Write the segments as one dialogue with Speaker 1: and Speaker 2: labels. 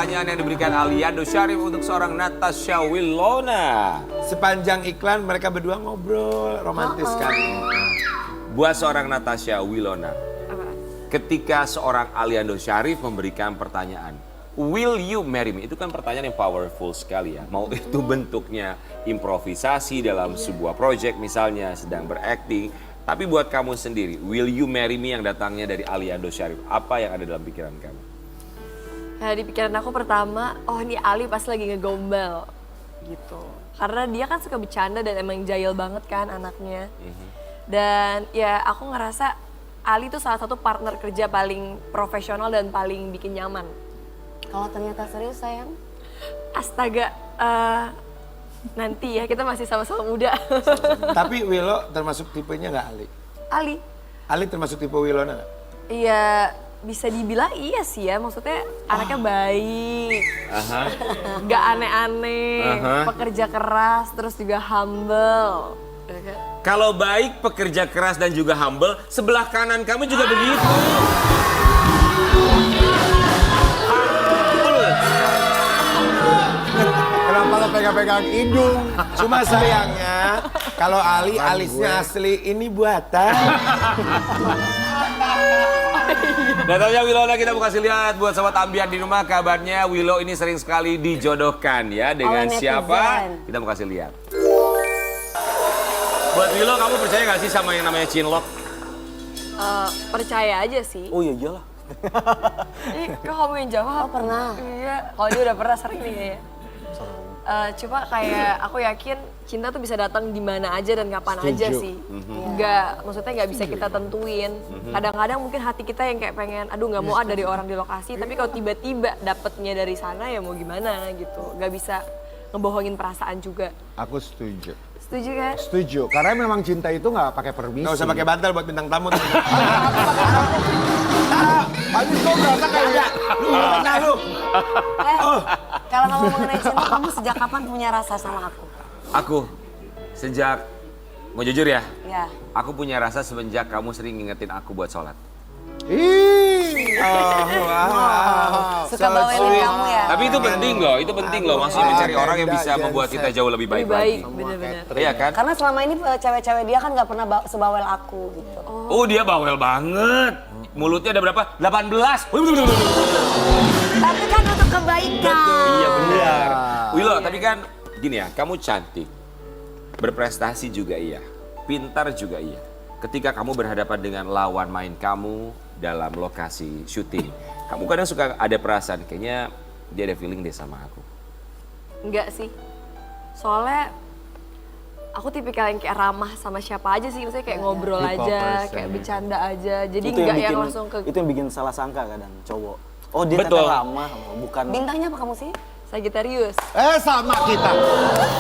Speaker 1: pertanyaan yang diberikan Aliando Syarif untuk seorang Natasha Wilona.
Speaker 2: Sepanjang iklan mereka berdua ngobrol romantis kan.
Speaker 1: Buat seorang Natasha Wilona, ketika seorang Aliando Syarif memberikan pertanyaan, will you marry me? Itu kan pertanyaan yang powerful sekali ya. Mau itu bentuknya improvisasi dalam sebuah project misalnya, sedang berakting. Tapi buat kamu sendiri, will you marry me yang datangnya dari Aliando Syarif, apa yang ada dalam pikiran kamu?
Speaker 3: Nah, di pikiran aku pertama, oh ini Ali pas lagi ngegombal gitu. Karena dia kan suka bercanda dan emang jahil banget kan anaknya. Dan ya aku ngerasa Ali tuh salah satu partner kerja paling profesional dan paling bikin nyaman.
Speaker 4: Kalau ternyata serius sayang?
Speaker 3: Astaga, nanti ya kita masih sama-sama muda.
Speaker 2: Tapi Willo termasuk tipenya nggak Ali?
Speaker 3: Ali?
Speaker 2: Ali termasuk tipe Wilona nggak?
Speaker 3: Iya bisa dibilang iya sih ya, maksudnya anaknya baik, nggak aneh-aneh, pekerja keras, terus juga humble.
Speaker 1: Kalau baik, pekerja keras dan juga humble, sebelah kanan kamu juga begitu.
Speaker 2: Kenapa lo pegang-pegang hidung? Cuma sayangnya, kalau Ali, alisnya asli, ini buatan.
Speaker 1: Natasha Wilona, kita mau kasih lihat buat sobat ambiar di rumah, kabarnya Willow ini sering sekali dijodohkan ya dengan
Speaker 4: Oleh
Speaker 1: siapa?
Speaker 4: netizen.
Speaker 1: Kita mau kasih lihat. Buat Willow, kamu percaya gak sih sama yang namanya cinlok?
Speaker 3: Percaya aja sih.
Speaker 5: Oh iya iyalah.
Speaker 3: Kok kamu yang jawab?
Speaker 4: Oh pernah.
Speaker 3: Iya, kalau dia udah pernah sering nih kayaknya. Cuma kayak aku yakin cinta tuh bisa datang di mana aja dan kapan aja sih. Maksudnya nggak bisa kita tentuin. Kadang-kadang mungkin hati kita yang kayak pengen, aduh nggak mau ada dari orang di lokasi. Tapi kalau tiba-tiba dapetnya dari sana ya mau gimana gitu. Nggak bisa ngebohongin perasaan juga.
Speaker 6: Aku setuju.
Speaker 3: Setuju kan?
Speaker 6: Setuju, karena memang cinta itu nggak pakai permisi.
Speaker 2: Nggak usah pakai bantal buat bintang tamu.
Speaker 6: Habis kau berasa kayak
Speaker 2: Lu.
Speaker 4: Kalau kamu mengenai cinta, kamu sejak kapan punya rasa sama aku?
Speaker 1: Aku, sejak, mau jujur ya,
Speaker 4: Ya.
Speaker 1: aku punya rasa semenjak kamu sering ngingetin aku buat sholat.
Speaker 4: Suka bawelin kamu ya?
Speaker 1: Tapi itu penting loh, itu penting loh. Maksudnya mencari orang yang bisa membuat kita jauh lebih baik
Speaker 3: Lebih baik,
Speaker 1: lagi.
Speaker 3: bener-bener.
Speaker 1: Iya kan?
Speaker 4: Karena selama ini cewek-cewek dia kan nggak pernah sebawel aku gitu.
Speaker 1: Oh dia bawel banget. Mulutnya ada berapa? 18.
Speaker 4: Tapi kan untuk kebaikan.
Speaker 1: Iya benar. Willow, tapi kan gini ya, kamu cantik. Berprestasi juga iya. Pintar juga iya. Ketika kamu berhadapan dengan lawan main kamu dalam lokasi syuting, kamu kadang suka ada perasaan, kayaknya dia ada feeling deh sama aku.
Speaker 3: Enggak sih. Soalnya aku tipikal yang kayak ramah sama siapa aja sih, maksudnya kayak ngobrol aja, kayak bercanda aja. Jadi enggak yang langsung ke...
Speaker 5: Itu yang bikin salah sangka kadang cowok. Oh dia
Speaker 1: Betul.
Speaker 5: ternyata ramah, bukan.
Speaker 4: Bintangnya apa kamu sih?
Speaker 3: Sagittarius.
Speaker 6: sama kita.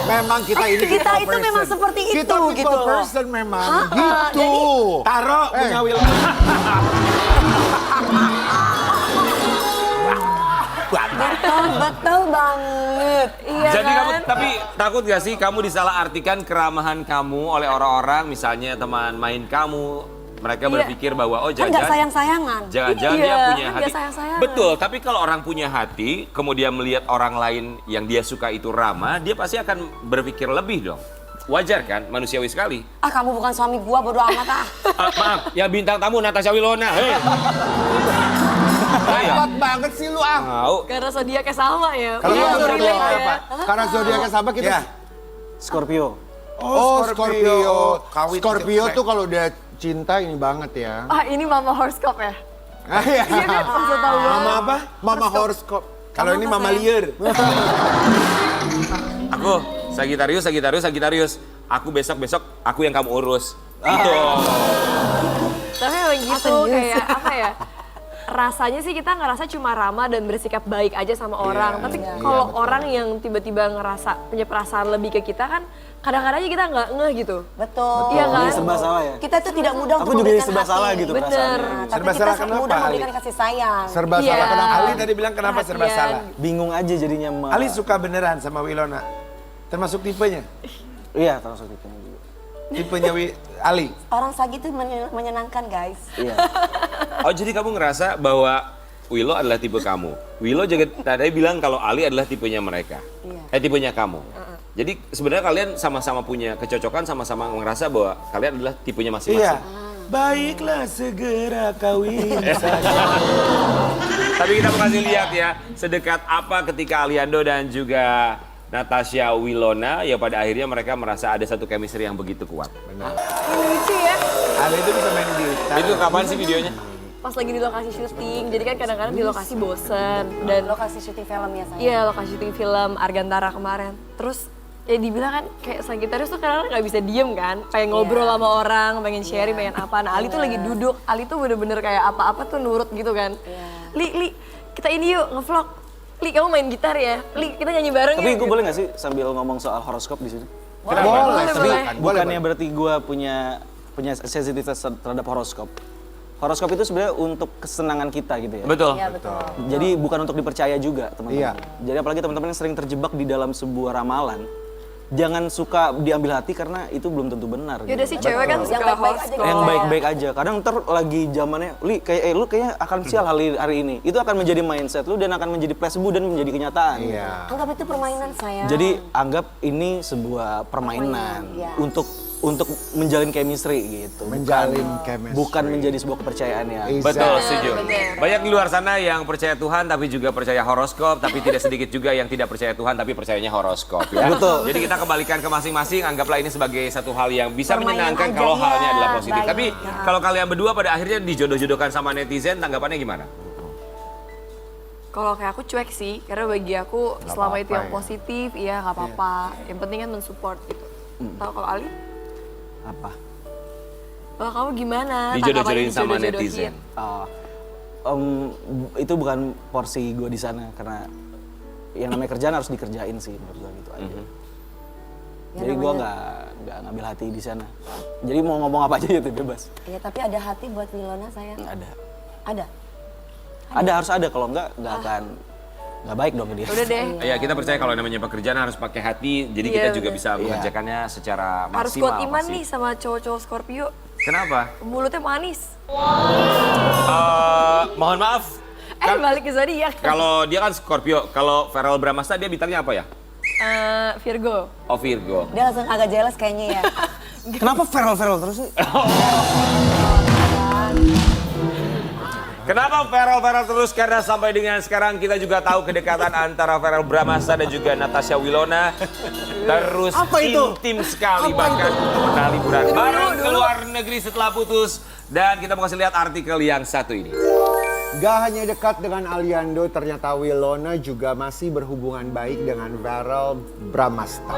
Speaker 6: Memang kita ini
Speaker 4: Kita
Speaker 6: people
Speaker 4: itu memang
Speaker 6: person.
Speaker 4: seperti itu,
Speaker 6: Kita people
Speaker 4: gitu loh.
Speaker 6: person memang gitu.
Speaker 2: Taro punya Willo.
Speaker 4: Betul banget.
Speaker 3: Iya
Speaker 1: Jadi
Speaker 3: kan?
Speaker 1: kamu, tapi takut gak sih kamu disalahartikan keramahan kamu oleh orang-orang, misalnya teman main kamu, mereka
Speaker 3: Iya.
Speaker 1: berpikir bahwa oh
Speaker 4: Kan nggak
Speaker 1: jangan-jangan
Speaker 4: sayang-sayangan.
Speaker 1: jangan-jangan
Speaker 3: Iya,
Speaker 1: dia punya
Speaker 3: kan
Speaker 1: hati.
Speaker 3: nggak sayang-sayangan.
Speaker 1: Betul, tapi kalau orang punya hati, kemudian melihat orang lain yang dia suka itu ramah, dia pasti akan berpikir lebih dong. Wajar kan, manusiawi sekali.
Speaker 4: Ah kamu bukan suami gua, bodo amat ah.
Speaker 1: Maaf, ya bintang tamu Natasha Wilona. Hei. Iya.
Speaker 6: Hebat banget sih lu ah.
Speaker 1: Tahu.
Speaker 3: Karena zodiaknya sama ya.
Speaker 2: Kalau
Speaker 3: Iya,
Speaker 2: kamu
Speaker 3: relate
Speaker 2: zodiak
Speaker 3: ya.
Speaker 2: apa?
Speaker 6: Karena zodiaknya sama kita.
Speaker 2: Ya.
Speaker 5: Scorpio.
Speaker 6: Oh, Scorpio.
Speaker 2: Kawin
Speaker 6: Scorpio
Speaker 2: cewek.
Speaker 6: tuh kalau udah cinta ini banget ya.
Speaker 3: Ah ini mama horoscope ya?
Speaker 6: Iya.
Speaker 3: Iya kan, langsung tahu banget.
Speaker 2: Mama apa?
Speaker 6: Mama horoscope.
Speaker 2: Kalau ini Mama liar.
Speaker 1: Aku Sagittarius. Aku besok aku yang kamu urus. Gitu.
Speaker 3: Tapi emang gitu kayak apa ya? Rasanya sih kita ngerasa cuma ramah dan bersikap baik aja sama orang. Tapi kalau orang yang tiba-tiba ngerasa punya perasaan lebih ke kita kan kadang-kadang kita nggak ngeh gitu.
Speaker 4: Betul.
Speaker 3: Iya kan?
Speaker 5: Jadi serba salah ya.
Speaker 4: Kita tuh tidak mudah
Speaker 5: Aku
Speaker 4: untuk
Speaker 5: juga
Speaker 4: memberikan
Speaker 5: serba
Speaker 4: hati.
Speaker 5: salah gitu
Speaker 3: Bener.
Speaker 5: perasaannya.
Speaker 4: Tapi
Speaker 2: Serba
Speaker 4: kita
Speaker 2: salah kenapa,
Speaker 4: mudah
Speaker 2: Ali?
Speaker 4: memberikan kasih sayang.
Speaker 6: Serba
Speaker 3: Iya.
Speaker 6: salah kenapa?
Speaker 2: Ali tadi bilang kenapa serba
Speaker 3: Perhatian.
Speaker 2: salah.
Speaker 5: Bingung aja jadinya.
Speaker 2: Ali suka beneran sama Wilona. Termasuk tipenya.
Speaker 5: Iya termasuk itu juga.
Speaker 2: Tipenya
Speaker 4: Orang Sagi itu menyenangkan guys.
Speaker 5: Iya.
Speaker 1: Oh jadi kamu ngerasa bahwa Willow adalah tipe kamu. Willow juga tadi bilang kalau Ali adalah tipenya mereka. Tipenya kamu. Jadi sebenarnya kalian sama-sama punya kecocokan, sama-sama ngerasa bahwa kalian adalah tipenya masing-masing.
Speaker 2: Baiklah segera kawin saja.
Speaker 1: Tapi kita mau kasih lihat ya, sedekat apa ketika Aliando dan juga Natasha Wilona, ya pada akhirnya mereka merasa ada satu chemistry yang begitu kuat.
Speaker 3: Lucu ya.
Speaker 2: Ali itu bisa main di
Speaker 1: Itu kapan sih videonya?
Speaker 3: Pas lagi di lokasi syuting, jadi kan kadang-kadang di lokasi bosen. Dan
Speaker 4: Lokasi syuting film ya saya.
Speaker 3: iya, lokasi syuting film Argantara kemarin. Terus ya dibilang kan kayak Sagittarius tuh kadang-kadang nggak bisa diem kan, pengen ngobrol sama orang, pengen sharing, pengen apa. Nah Ali tuh lagi duduk, Ali tuh bener-bener kayak apa-apa tuh nurut gitu kan. Li, kita ini yuk ngevlog. Li, kamu main gitar ya? Li, kita nyanyi bareng
Speaker 5: Tapi
Speaker 3: yuk.
Speaker 5: gue boleh nggak sih sambil ngomong soal horoskop di sini?
Speaker 3: Boleh, boleh.
Speaker 5: Bukannya berarti gue punya sensitivitas terhadap horoskop. Horoskop itu sebenarnya untuk kesenangan kita gitu ya.
Speaker 1: Betul.
Speaker 4: Iya betul.
Speaker 5: Jadi bukan untuk dipercaya juga teman-teman.
Speaker 6: Iya.
Speaker 5: Jadi apalagi teman-teman yang sering terjebak di dalam sebuah ramalan, jangan suka diambil hati karena itu belum tentu benar.
Speaker 3: Ya udah
Speaker 5: gitu.
Speaker 3: sih cewek kan suka
Speaker 4: baik-baik aja
Speaker 3: horoskop.
Speaker 5: Yang baik-baik aja. Kadang ntar lagi zamannya, lu kayaknya akan sial hari ini. Itu akan menjadi mindset lu dan akan menjadi placebo dan menjadi kenyataan.
Speaker 6: Iya.
Speaker 4: Anggap itu permainan saya.
Speaker 5: Jadi anggap ini sebuah permainan
Speaker 4: Iya.
Speaker 5: untuk menjalin chemistry gitu.
Speaker 6: Menjalin chemistry.
Speaker 5: Bukan menjadi sebuah kepercayaan ya.
Speaker 1: Betul, setuju.
Speaker 3: bener.
Speaker 1: Banyak di luar sana yang percaya Tuhan tapi juga percaya horoskop, tapi tidak sedikit juga yang tidak percaya Tuhan tapi percayanya horoskop ya.
Speaker 5: Betul.
Speaker 1: Jadi kita kembalikan ke masing-masing, anggaplah ini sebagai satu hal yang bisa
Speaker 4: Permainan
Speaker 1: menyenangkan
Speaker 4: aja,
Speaker 1: kalau
Speaker 4: ya.
Speaker 1: halnya adalah positif.
Speaker 4: Baik.
Speaker 1: Tapi
Speaker 4: Ya.
Speaker 1: kalau kalian berdua pada akhirnya dijodoh-jodohkan sama netizen, tanggapannya gimana?
Speaker 3: Kalau kayak aku cuek sih, karena bagi aku selama itu yang
Speaker 6: apa-apa ya.
Speaker 3: positif, iya nggak apa-apa. Yang penting kan mensupport gitu. Tahu kalau Ali?
Speaker 5: Apa?
Speaker 3: Kalau kamu gimana?
Speaker 1: Dijodoh-jodohin
Speaker 3: Tanggapannya
Speaker 1: sama
Speaker 3: dijodoh-jodohin?
Speaker 1: netizen.
Speaker 5: Itu bukan porsi gue di sana karena yang namanya kerjaan harus dikerjain sih menurut gue gitu aja. Jadi gue nggak ngambil hati di sana. Jadi mau ngomong apa aja itu bebas.
Speaker 4: Iya tapi ada hati buat Wilona saya.
Speaker 5: Nggak ada.
Speaker 4: Ada.
Speaker 5: Ada harus ada kalau nggak akan nggak baik dong ke dia.
Speaker 3: Udah deh.
Speaker 1: Ya kita percaya kalau namanya pekerjaan harus pakai hati, jadi
Speaker 3: Iya,
Speaker 1: kita juga
Speaker 3: bener.
Speaker 1: bisa mengerjakannya secara maksimal.
Speaker 3: Harus kuat iman
Speaker 1: pasti.
Speaker 3: nih sama cowok-cowok Scorpio.
Speaker 1: Kenapa?
Speaker 3: Mulutnya manis.
Speaker 1: Mohon maaf,
Speaker 3: Balik ke zodiak.
Speaker 1: kalau dia kan Scorpio, kalau Verrell Bramasta dia bintangnya apa ya?
Speaker 3: Virgo.
Speaker 1: Oh Virgo.
Speaker 4: Dia langsung agak jealous kayaknya ya.
Speaker 5: Kenapa Feral terus sih?
Speaker 1: Kenapa Verrell terus? Karena sampai dengan sekarang kita juga tahu kedekatan antara Verrell Bramasta dan juga Natasha Wilona terus intim sekali, bahkan pernah liburan bareng ke luar negeri setelah putus. Dan kita mau kasih lihat artikel yang satu ini.
Speaker 6: Gak hanya dekat dengan Aliando, ternyata Wilona juga masih berhubungan baik dengan Verrell Bramasta.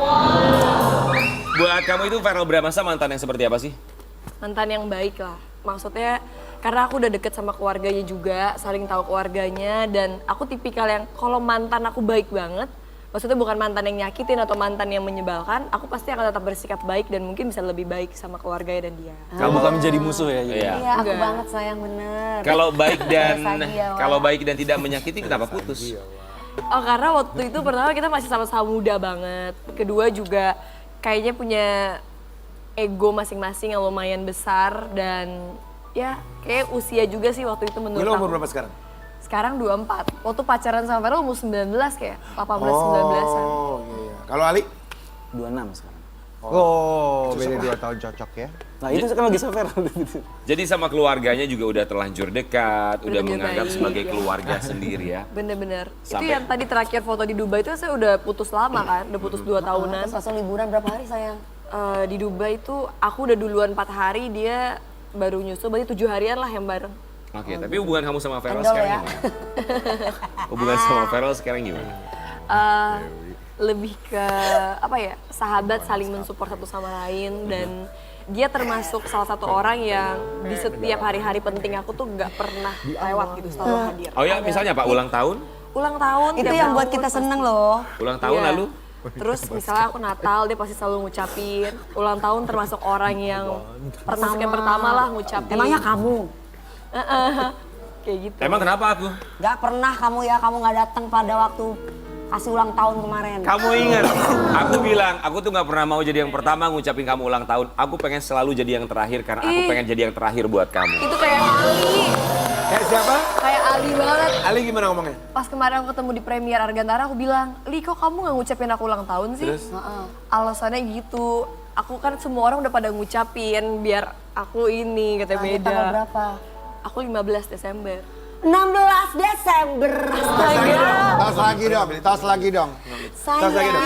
Speaker 1: Buat kamu itu Verrell Bramasta mantan yang seperti apa sih?
Speaker 3: Mantan yang baik lah. Maksudnya karena aku udah deket sama keluarganya juga, saling tahu keluarganya, dan aku tipikal yang kalau mantan aku baik banget, maksudnya bukan mantan yang nyakitin atau mantan yang menyebalkan, aku pasti akan tetap bersikap baik dan mungkin bisa lebih baik sama keluarganya dan dia.
Speaker 5: Kalau bukan menjadi musuh ya. Jadi.
Speaker 1: Iya.
Speaker 4: Iya aku
Speaker 3: Enggak.
Speaker 4: banget sayang bener.
Speaker 1: Kalau baik dan
Speaker 4: Nostalgia, Wak.
Speaker 1: kalau baik dan tidak menyakiti kenapa putus?
Speaker 3: Oh karena waktu itu pertama kita masih sama-sama muda banget, kedua juga kayaknya punya ego masing-masing yang lumayan besar dan ya kayak usia juga sih waktu itu menurut
Speaker 2: Wilona
Speaker 3: aku.
Speaker 2: umur berapa sekarang?
Speaker 3: Sekarang 24. Waktu pacaran sama Verrell umur 19 kayak, 18-19an.
Speaker 2: Oh iya. Kalau Ali?
Speaker 5: 26 sekarang.
Speaker 6: Oh, beda 2 tahun cocok ya.
Speaker 5: Nah itu kan lagi sama Feral.
Speaker 1: Jadi sama keluarganya juga udah terlanjur dekat, udah
Speaker 3: Udah
Speaker 1: menganggap
Speaker 3: baik,
Speaker 1: sebagai
Speaker 3: ya.
Speaker 1: keluarga sendiri ya.
Speaker 3: Bener-bener. Itu
Speaker 1: Sampai-
Speaker 3: yang tadi terakhir foto di Dubai itu saya udah putus lama kan, udah putus 2 tahunan.
Speaker 4: Terus langsung liburan berapa hari sayang?
Speaker 3: Di Dubai itu aku udah duluan 4 hari, dia baru nyusul, berarti 7 harian lah yang bareng.
Speaker 1: Oke, tapi hubungan kamu sama Verrell
Speaker 4: Endol
Speaker 1: sekarang
Speaker 4: ya.
Speaker 1: gimana? Hubungan sama Verrell sekarang gimana?
Speaker 3: Lebih ke apa ya, sahabat saling mensupport satu sama lain, dan dia termasuk salah satu orang yang di setiap hari-hari penting aku tuh nggak pernah lewat gitu, selalu hadir.
Speaker 1: Oh ya, misalnya Pak ulang tahun?
Speaker 3: Ulang tahun
Speaker 4: Itu
Speaker 3: tiap
Speaker 4: yang buat
Speaker 3: tahun
Speaker 4: kita
Speaker 3: pasti.
Speaker 4: seneng loh.
Speaker 1: Ulang tahun
Speaker 3: Iya.
Speaker 1: lalu?
Speaker 3: Terus misalnya aku Natal, dia pasti selalu ngucapin. Ulang tahun termasuk orang yang termasuk yang pertama lah ngucapin.
Speaker 4: Emangnya kamu?
Speaker 3: Kayak gitu.
Speaker 1: Emang kenapa aku?
Speaker 4: Gak pernah kamu ya, kamu gak datang pada waktu kasih ulang tahun kemarin.
Speaker 1: Kamu ingat, aku bilang, aku tuh nggak pernah mau jadi yang pertama ngucapin kamu ulang tahun. Aku pengen selalu jadi yang terakhir karena aku
Speaker 3: Ih.
Speaker 1: pengen jadi yang terakhir buat kamu.
Speaker 3: Itu kayak Ali.
Speaker 2: Kayak siapa?
Speaker 3: Kayak Ali banget.
Speaker 2: Ali gimana ngomongnya?
Speaker 3: Pas kemarin aku ketemu di premier Argantara, aku bilang, Li kok kamu gak ngucapin aku ulang tahun sih?
Speaker 2: Terus?
Speaker 3: Alasannya gitu, aku kan semua orang udah pada ngucapin biar aku ini, katanya
Speaker 4: Lahir
Speaker 3: beda.
Speaker 4: tanggal berapa?
Speaker 3: Aku 15 Desember.
Speaker 4: 16 Desember.
Speaker 6: Tos lagi dong, tos lagi dong.
Speaker 4: Sayang.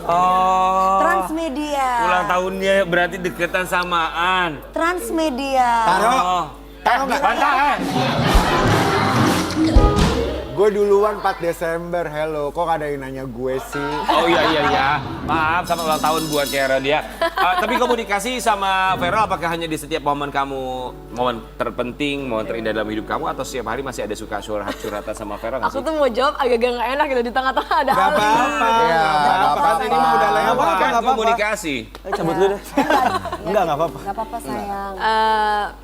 Speaker 1: Oh.
Speaker 4: Transmedia.
Speaker 1: Ulang tahunnya berarti deketan samaan.
Speaker 4: Transmedia.
Speaker 1: Oh.
Speaker 2: Taruh nggak?
Speaker 1: Bantah,
Speaker 6: Gue duluan 4 Desember, hello. Kok gak ada yang nanya gue sih?
Speaker 1: Oh iya. Maaf sama ulang tahun buat Karen ya. Tapi komunikasi sama Vero apakah hanya di setiap momen kamu, momen terpenting, momen terindah dalam hidup kamu atau setiap hari masih ada suka curhatan sama Vero nggak
Speaker 3: Aku
Speaker 1: sih?
Speaker 3: tuh mau jawab agak-agak gak enak gitu, di tengah-tengah ada
Speaker 2: Gak
Speaker 3: Ali.
Speaker 2: apa-apa.
Speaker 6: Iya,
Speaker 2: Gak apa-apa.
Speaker 6: nggak
Speaker 2: Ini mah udah
Speaker 6: apa-apa.
Speaker 2: lewat.
Speaker 5: nggak apa-apa.
Speaker 1: Komunikasi.
Speaker 5: Cabut dulu deh. Enggak apa-apa.
Speaker 4: Gak apa-apa sayang.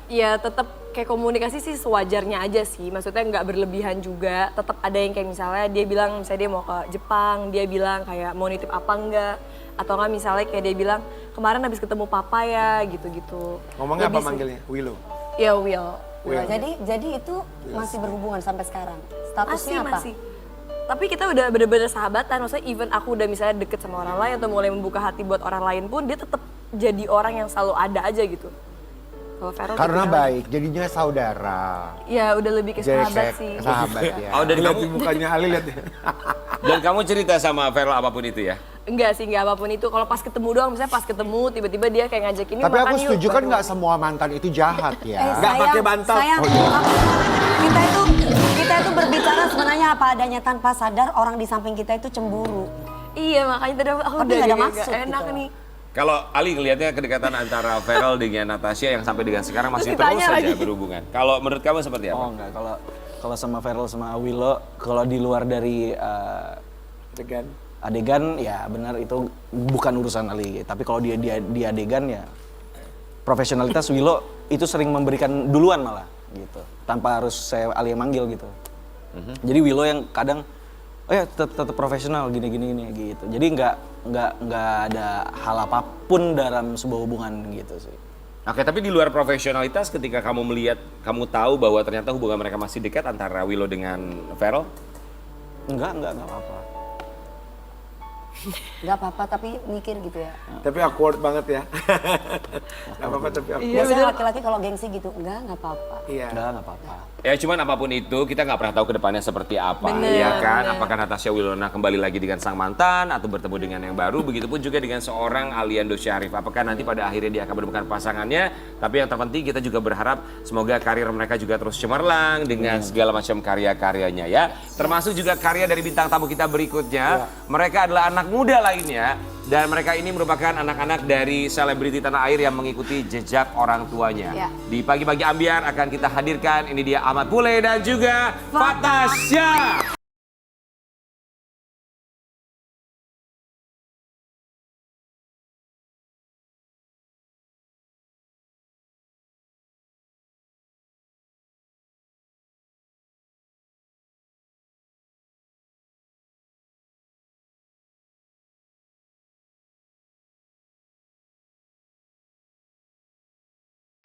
Speaker 3: Ya tetap kayak komunikasi sih sewajarnya aja sih, maksudnya nggak berlebihan juga. Tetap ada yang kayak misalnya dia bilang misalnya dia mau ke Jepang, dia bilang kayak mau nitip apa enggak, atau nggak misalnya kayak dia bilang kemarin habis ketemu papa ya gitu-gitu.
Speaker 2: Ngomongnya apa
Speaker 3: Lebih sih.
Speaker 2: manggilnya? Willow.
Speaker 3: Ya Will.
Speaker 4: Jadi itu masih berhubungan sampai sekarang.
Speaker 3: Masih
Speaker 4: Statusnya apa?
Speaker 3: masih. Tapi kita udah bener-bener sahabatan, maksudnya even aku udah misalnya deket sama orang lain atau mulai membuka hati buat orang lain pun dia tetap jadi orang yang selalu ada aja gitu. Kalau Vero
Speaker 6: Karena
Speaker 3: gitu kan.
Speaker 6: baik, jadinya saudara.
Speaker 3: Ya udah lebih ke
Speaker 6: Jadi
Speaker 3: sahabat
Speaker 6: kayak
Speaker 3: sih.
Speaker 6: sahabat ya.
Speaker 1: Oh dan
Speaker 2: Lihat
Speaker 1: kamu
Speaker 2: di mukanya Ali, lihat ya.
Speaker 1: dan kamu cerita sama Vero apapun itu ya?
Speaker 3: Enggak sih, enggak apapun itu. Kalau pas ketemu doang, misalnya pas ketemu tiba-tiba dia kayak ngajak ini
Speaker 6: Tapi
Speaker 3: makan
Speaker 6: aku
Speaker 3: yuk.
Speaker 6: setuju kan
Speaker 3: Baru.
Speaker 6: nggak semua mantan itu jahat ya.
Speaker 2: Nggak pakai bantal.
Speaker 4: Sayang,
Speaker 6: Oh, iya.
Speaker 4: kita itu berbicara sebenarnya apa adanya tanpa sadar orang di samping kita itu cemburu.
Speaker 3: Iya, makanya tadi aku
Speaker 4: Tapi
Speaker 3: udah
Speaker 4: nggak ada
Speaker 3: kayak
Speaker 4: maksud
Speaker 3: enak
Speaker 4: gitu.
Speaker 3: nih.
Speaker 1: Kalau Ali ngelihatnya kedekatan antara Veryl dengan Natasha yang sampai dengan sekarang masih
Speaker 3: Terus
Speaker 1: terus
Speaker 3: ditanya
Speaker 1: saja
Speaker 3: lagi.
Speaker 1: berhubungan. Kalau menurut kamu seperti apa?
Speaker 5: Oh enggak, kalau sama Veryl sama Willow, kalau di luar dari
Speaker 2: Degan.
Speaker 5: adegan ya benar itu bukan urusan Ali. Tapi kalau di adegan ya profesionalitas Willow itu sering memberikan duluan malah gitu. Tanpa harus saya Ali yang manggil gitu. Jadi Willow yang kadang oh ya tetap profesional gini gitu. Jadi nggak ada hal apapun dalam sebuah hubungan gitu sih.
Speaker 1: Oke, tapi di luar profesionalitas ketika kamu melihat, kamu tahu bahwa ternyata hubungan mereka masih dekat antara Willow dengan Veryl?
Speaker 5: Enggak apa-apa.
Speaker 4: Gak apa-apa tapi mikir gitu ya.
Speaker 2: Tapi awkward banget ya. Gak apa-apa tapi awkward.
Speaker 3: Iya,
Speaker 4: Biasanya
Speaker 3: bener.
Speaker 4: laki-laki kalau gengsi gitu, enggak apa-apa.
Speaker 2: Iya.
Speaker 5: Enggak apa-apa.
Speaker 1: Ya cuman apapun itu kita nggak pernah tahu ke depannya seperti apa,
Speaker 3: Bener,
Speaker 1: ya kan?
Speaker 3: bener.
Speaker 1: Apakah Natasha Wilona kembali lagi dengan sang mantan atau bertemu dengan yang baru? Begitupun juga dengan seorang Aliando Syarif. Apakah nanti pada akhirnya dia akan menemukan pasangannya? Tapi yang terpenting kita juga berharap semoga karir mereka juga terus cemerlang dengan segala macam karya-karyanya ya. Termasuk juga karya dari bintang tamu kita berikutnya. Mereka adalah anak muda lainnya. Dan mereka ini merupakan anak-anak dari selebriti tanah air yang mengikuti jejak orang tuanya.
Speaker 3: Ya.
Speaker 1: Di pagi-pagi ambiar akan kita hadirkan, ini dia Ahmad Pule dan juga Fatasya.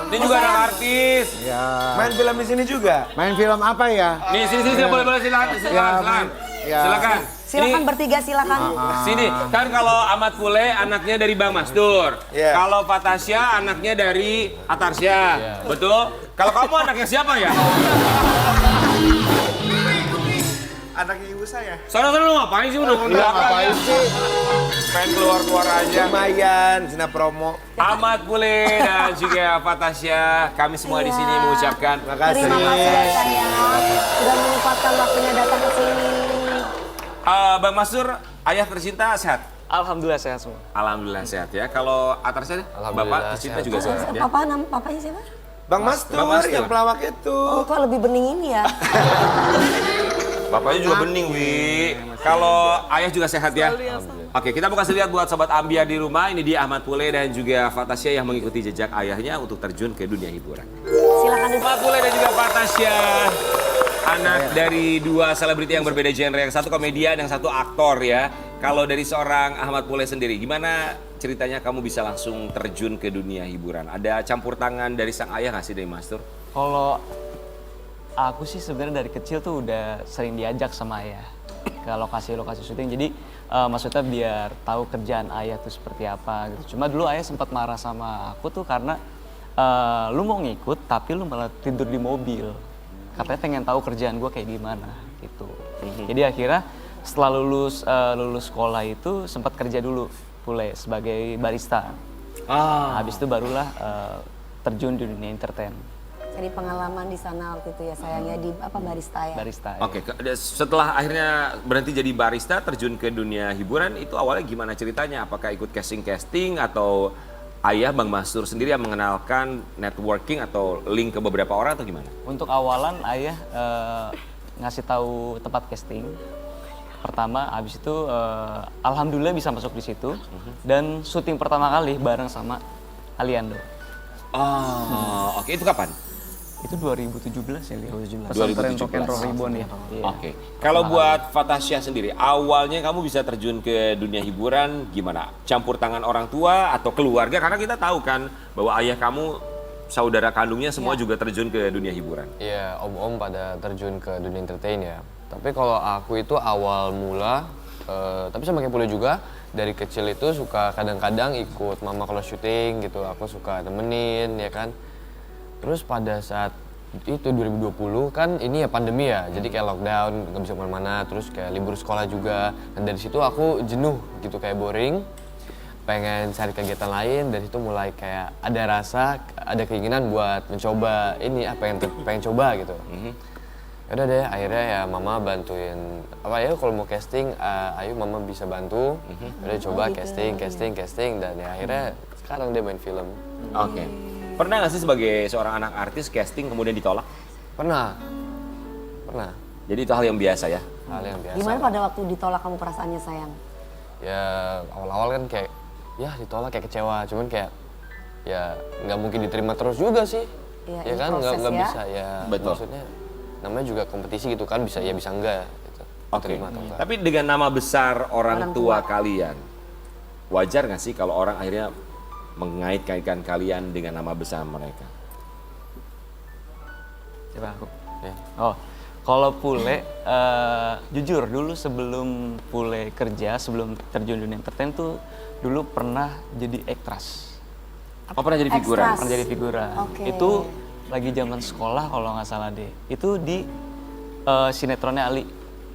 Speaker 1: Ini juga anak artis.
Speaker 6: Ya.
Speaker 2: Main film di sini juga.
Speaker 6: Main film apa ya?
Speaker 1: Nih sini boleh silakan. Silakan.
Speaker 6: Ya.
Speaker 1: Silakan.
Speaker 4: Silakan bertiga silakan.
Speaker 1: Sini, kan kalau Ahmad Pule anaknya dari Bang Mastur.
Speaker 2: Iya.
Speaker 1: Kalau Fatasya anaknya dari Atarsya. Betul? Kalau kamu anaknya siapa ya?
Speaker 2: Anaknya ibu saya.
Speaker 1: Sana lu ngapain sih udah
Speaker 6: Iya, ngapain sih?
Speaker 1: Pengen keluar aja.
Speaker 2: Lumayan, Zina promo.
Speaker 1: Ahmad Pule dan juga Fatasya, kami semua di sini mengucapkan
Speaker 2: Makasih.
Speaker 4: Terima kasih ya sayang. Sudah menyempatkan waktunya datang ke sini.
Speaker 1: Bang Mastur, ayah tercinta sehat?
Speaker 5: Alhamdulillah sehat semua.
Speaker 1: Alhamdulillah sehat ya. Kalau Atarsya, Bapak tercinta juga sehat ya?
Speaker 4: Papanya siapa?
Speaker 2: Bang Mastur,
Speaker 1: Bang Mastur.
Speaker 2: yang pelawak itu.
Speaker 4: Oh kok lebih bening ini ya?
Speaker 1: Bapaknya juga bening, Wi. Kalau ayah juga sehat ya? Oke, kita mau kasih lihat buat sobat ambiar di rumah. Ini dia Ahmad Pule dan juga Fatasya yang mengikuti jejak ayahnya untuk terjun ke dunia hiburan.
Speaker 4: Silakan
Speaker 1: Ahmad Pule dan juga Fatasya, anak dari dua selebriti yang berbeda genre. Yang satu komedian, yang satu aktor ya. Kalau dari seorang Ahmad Pule sendiri, gimana ceritanya kamu bisa langsung terjun ke dunia hiburan? Ada campur tangan dari sang ayah nggak sih dari Mastur?
Speaker 5: Kalau
Speaker 7: Aku sih sebenarnya dari kecil tuh udah sering diajak sama ayah ke lokasi-lokasi syuting. Jadi maksudnya biar tahu kerjaan ayah tuh seperti apa gitu. Cuma dulu ayah sempat marah sama aku tuh karena lu mau ngikut tapi lu malah tidur di mobil. Katanya pengen tahu kerjaan gue kayak gimana gitu. Jadi akhirnya setelah lulus sekolah itu sempat kerja dulu Pule sebagai barista. Habis itu barulah terjun di dunia entertain.
Speaker 4: Jadi pengalaman di sana waktu itu ya sayangnya di barista ya.
Speaker 7: Barista.
Speaker 1: Oke, setelah akhirnya berhenti jadi barista, terjun ke dunia hiburan, itu awalnya gimana ceritanya? Apakah ikut casting atau ayah Bang Mastur sendiri yang mengenalkan networking atau link ke beberapa orang atau gimana?
Speaker 7: Untuk awalan ayah ngasih tahu tempat casting. Pertama, habis itu alhamdulillah bisa masuk di situ dan syuting pertama kali bareng sama Aliando.
Speaker 1: Oke, itu kapan?
Speaker 7: Itu 2017 ya, 2017.
Speaker 1: 2017.
Speaker 7: Ribbon ya. Iya.
Speaker 1: Oke. Kalau buat Fatasya sendiri, awalnya kamu bisa terjun ke dunia hiburan gimana? Campur tangan orang tua atau keluarga? Karena kita tahu kan bahwa ayah kamu, saudara kandungnya semua juga terjun ke dunia hiburan.
Speaker 8: Iya, om-om pada terjun ke dunia entertain ya. Tapi kalau aku itu awal mula, tapi sama kayak Pule juga, dari kecil itu suka kadang-kadang ikut mama kalau syuting gitu, aku suka temenin ya kan. Terus pada saat itu 2020 kan ini ya pandemi ya, jadi kayak lockdown, nggak bisa kemana-mana, terus kayak libur sekolah juga. Dan dari situ aku jenuh gitu, kayak boring, pengen cari kegiatan lain. Dari situ mulai kayak ada rasa, ada keinginan buat mencoba ini, pengen coba gitu. Yaudah deh, akhirnya ya mama bantuin, kalau mau casting, ayo mama bisa bantu. Udah coba casting, dan ya akhirnya sekarang dia main film.
Speaker 1: Oke. Pernah nggak sih sebagai seorang anak artis casting kemudian ditolak?
Speaker 8: Pernah.
Speaker 1: Jadi itu hal yang biasa ya?
Speaker 8: Hal yang biasa.
Speaker 4: Gimana pada waktu ditolak kamu perasaannya sayang?
Speaker 8: Ya awal-awal kan kayak, ya ditolak kayak kecewa, cuman kayak ya nggak mungkin diterima terus juga sih.
Speaker 4: Iya,
Speaker 8: Ya
Speaker 4: ini
Speaker 8: kan
Speaker 4: proses
Speaker 8: nggak
Speaker 4: ya.
Speaker 8: bisa ya.
Speaker 1: Betul.
Speaker 8: Maksudnya namanya juga kompetisi gitu kan, bisa ya bisa enggak gitu.
Speaker 1: Oke.
Speaker 8: Diterima atau enggak.
Speaker 1: Tapi dengan nama besar orang
Speaker 4: Orang
Speaker 1: tua
Speaker 4: tua.
Speaker 1: kalian, wajar nggak sih kalau orang akhirnya mengait-kaitkan kalian dengan nama besar mereka?
Speaker 7: Coba aku.
Speaker 8: Ya.
Speaker 7: Oh, kalau Pule, jujur dulu sebelum Pule kerja, sebelum terjun dunia entertain tuh dulu pernah jadi aktris.
Speaker 1: Oh, pernah jadi figuran?
Speaker 4: Extras.
Speaker 7: Pernah jadi figuran.
Speaker 4: Oke.
Speaker 7: Itu lagi zaman sekolah kalau nggak salah deh. Itu di sinetronnya Ali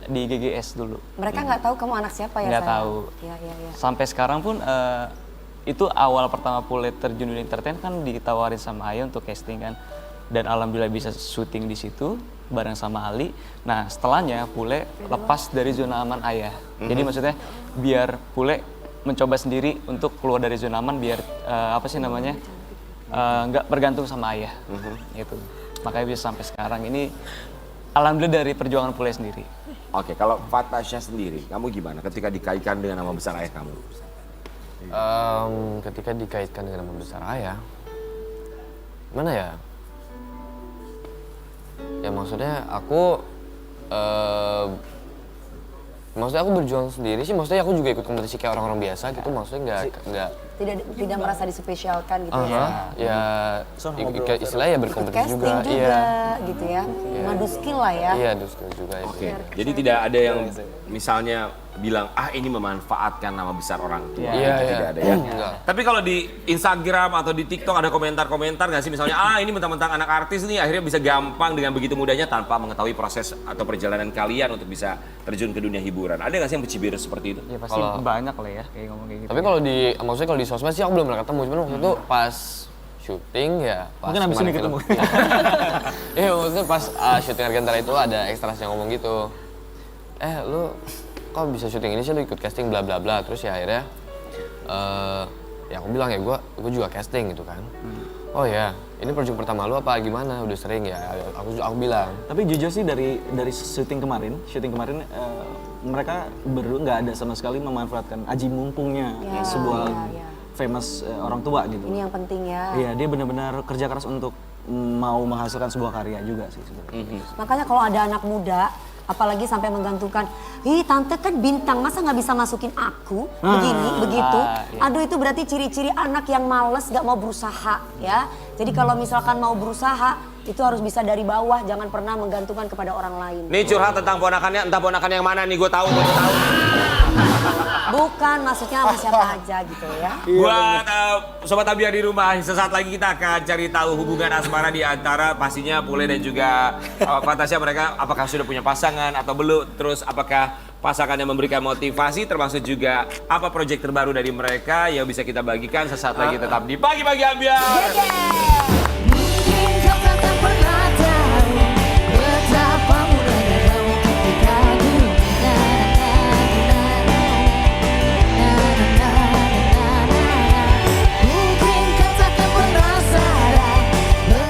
Speaker 7: di GGS dulu.
Speaker 4: Mereka nggak tahu kamu anak siapa ya
Speaker 7: Nggak
Speaker 4: sayang?
Speaker 7: tahu.
Speaker 4: Iya.
Speaker 7: Sampai sekarang pun itu awal pertama Pule terjun dunia entertain kan ditawarin sama Ayo untuk casting kan. Dan alhamdulillah bisa syuting di situ bareng sama Ali. Nah setelahnya Pule lepas dari zona aman ayah. Jadi maksudnya biar Pule mencoba sendiri untuk keluar dari zona aman biar nggak bergantung sama ayah. Gitu. Makanya bisa sampai sekarang ini alhamdulillah dari perjuangan Pule sendiri.
Speaker 1: Oke, kalau Fatasya sendiri, kamu gimana ketika dikaitkan dengan nama besar ayah kamu?
Speaker 8: Ketika dikaitkan dengan nama besar ayah, mana ya? Ya maksudnya aku berjuang sendiri sih, maksudnya aku juga ikut kompetisi kayak orang-orang biasa gitu, maksudnya nggak
Speaker 4: Tidak merasa dispesialkan gitu ya.
Speaker 8: ya istilahnya ya
Speaker 4: Ikut
Speaker 8: berkompetisi
Speaker 4: casting
Speaker 8: juga,
Speaker 4: juga,
Speaker 8: iya.
Speaker 4: gitu ya. Ngadu skill lah ya.
Speaker 8: Iya, skill juga itu.
Speaker 1: Oke, jadi tidak ada yang misalnya bilang, ini memanfaatkan nama besar orang tua.
Speaker 8: Iya,
Speaker 1: Itu
Speaker 8: iya.
Speaker 1: tidak ada ya.
Speaker 8: Enggak.
Speaker 1: Tapi kalau di Instagram atau di TikTok ada komentar-komentar nggak sih? Misalnya, ini mentang-mentang anak artis nih, akhirnya bisa gampang dengan begitu mudahnya tanpa mengetahui proses atau perjalanan kalian untuk bisa terjun ke dunia hiburan. Ada nggak sih yang bercibir seperti itu?
Speaker 7: Ya pasti banyak lah ya kayak ngomong kayak gitu.
Speaker 8: Tapi kalau maksudnya kalau di sosmed sih aku belum pernah ketemu, cuman waktu itu pas syuting ya pas
Speaker 7: Mungkin abis ini
Speaker 8: kemarin
Speaker 7: ketemu.
Speaker 8: film. Iya, maksudnya pas syuting Argentara itu ada ekstras yang ngomong gitu. Lu kok bisa syuting ini sih, lu ikut casting bla bla bla. Terus ya akhirnya ya aku bilang ya gue juga casting gitu kan. Oh ya, ini project pertama lu apa gimana? Udah sering ya, aku bilang.
Speaker 5: Tapi jujur sih dari syuting kemarin mereka berdua nggak ada sama sekali memanfaatkan aji mumpungnya sebuah famous orang tua gitu.
Speaker 4: Ini yang penting ya.
Speaker 5: Iya, dia benar-benar kerja keras untuk mau menghasilkan sebuah karya juga sih sebenarnya.
Speaker 4: Makanya kalau ada anak muda Apalagi sampai menggantungkan, ih tante kan bintang, masa nggak bisa masukin aku? Begini, begitu.
Speaker 7: Iya.
Speaker 4: Aduh itu berarti ciri-ciri anak yang males gak mau berusaha ya. Jadi kalau misalkan mau berusaha, itu harus bisa dari bawah, jangan pernah menggantungkan kepada orang lain.
Speaker 1: Nih curhat tentang ponakannya, entah ponakan yang mana nih, gue tahu.
Speaker 4: Bukan, maksudnya sama siapa aja gitu ya.
Speaker 1: Buat Sobat Abia di rumah, sesaat lagi kita akan cari tahu hubungan asmara di antara pastinya Pule dan juga Fantasia. Mereka apakah sudah punya pasangan atau belum, terus apakah pasangannya memberikan motivasi, termasuk juga apa proyek terbaru dari mereka yang bisa kita bagikan sesaat lagi tetap di Pagi-Pagi Ambiar.